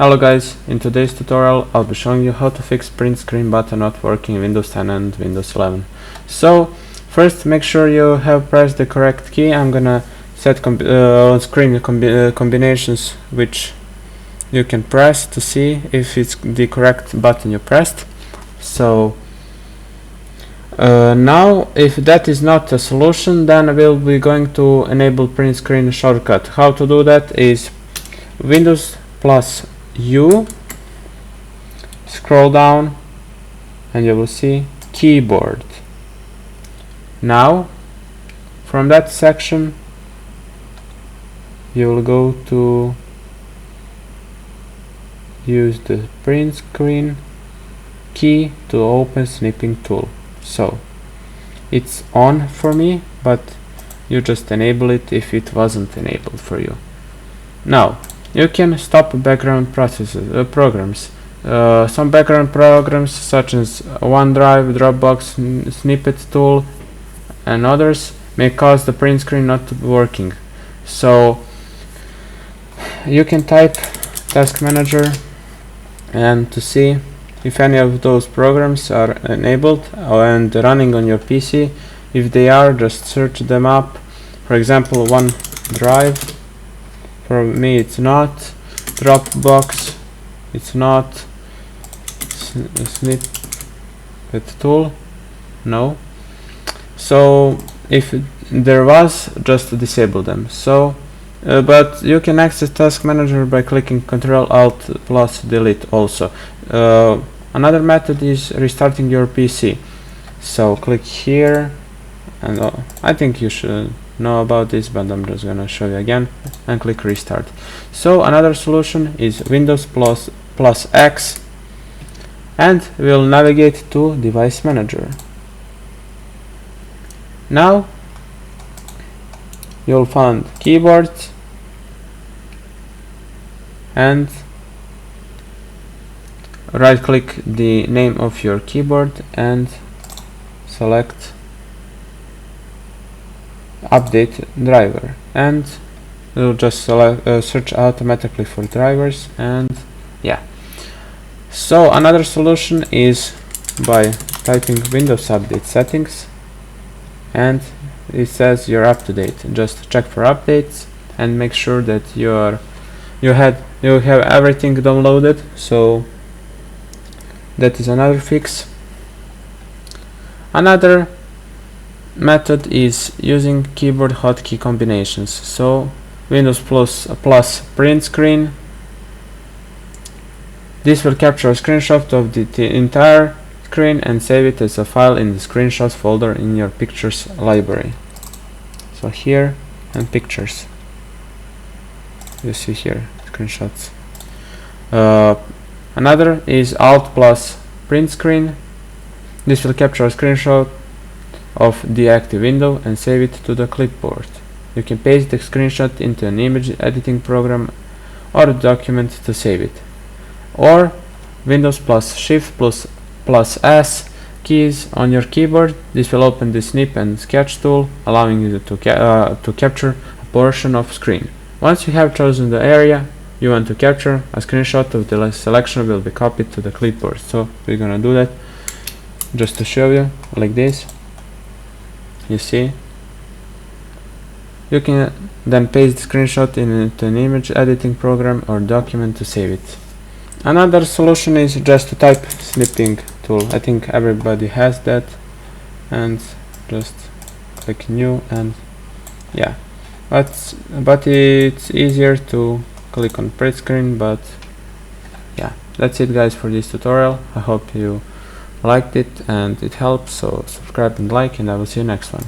Hello guys, in today's tutorial I'll be showing you how to fix print screen button not working in Windows 10 and Windows 11. So first make sure you have pressed the correct key. I'm gonna set screen combinations which you can press to see if it's the correct button you pressed. So now if that is not a solution, then we'll be going to enable print screen shortcut. How to do that is Windows plus U, scroll down and you will see keyboard. Now from that section you will go to use the print screen key to open snipping tool. So it's on for me, but you just enable it if it wasn't enabled for you. Now you can stop background programs. Some background programs such as OneDrive, Dropbox, Snippet tool and others may cause the print screen not to be working. So you can type Task Manager and to see if any of those programs are enabled and running on your PC. If they are, just search them up. For example, OneDrive, for me it's not. Dropbox, it's not. Snippet tool, no. So if there was, just disable them. So but you can access Task Manager by clicking Ctrl+Alt+Delete also. Another method is restarting your PC. So click here, and I think you should know about this, but I'm just gonna show you again, and click restart. So another solution is Windows plus X, and we'll navigate to Device Manager. Now you'll find keyboard and right click the name of your keyboard and select update driver, and we'll just search automatically for drivers. And yeah, so another solution is by typing Windows Update Settings, and it says you're up to date. Just check for updates and make sure that you have everything downloaded. So that is another fix. Another method is using keyboard hotkey combinations. So Windows plus print screen. This will capture a screenshot of the entire screen and save it as a file in the screenshots folder in your pictures library. So here and pictures, you see here screenshots. Another is Alt plus print screen. This will capture a screenshot of the active window and save it to the clipboard. You can paste the screenshot into an image editing program or a document to save it. Or Windows plus Shift plus S keys on your keyboard. This will open the snip and sketch tool, allowing you to capture a portion of screen. Once you have chosen the area you want to capture, a screenshot of the selection will be copied to the clipboard. So we're gonna do that just to show you, like this. You see, you can then paste the screenshot into an image editing program or document to save it. Another solution is just to type snipping tool. I think everybody has that, and just click new, and yeah, but it's easier to click on print screen. But yeah, that's it guys for this tutorial. I hope you liked it and it helped. So subscribe and like, and I will see you next one.